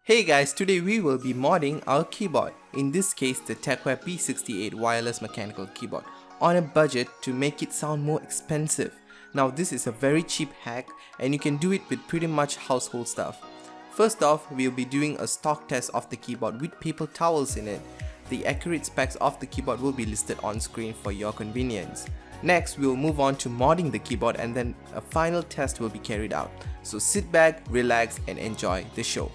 Hey guys, today we will be modding our keyboard, in this case the TechWare P68 wireless mechanical keyboard, on a budget to make it sound more expensive. Now this is a very cheap hack and you can do it with pretty much household stuff. First off, we'll be doing a stock test of the keyboard with paper towels in it. The accurate specs of the keyboard will be listed on screen for your convenience. Next, we'll move on to modding the keyboard and then a final test will be carried out. So sit back, relax and enjoy the show.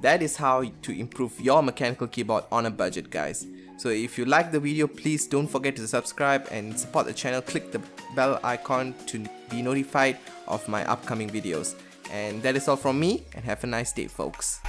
That is how to improve your mechanical keyboard on a budget, guys. So if you like the video, please don't forget to subscribe and support the channel. Click the bell icon to be notified of my upcoming videos. And that is all from me, and have a nice day, folks.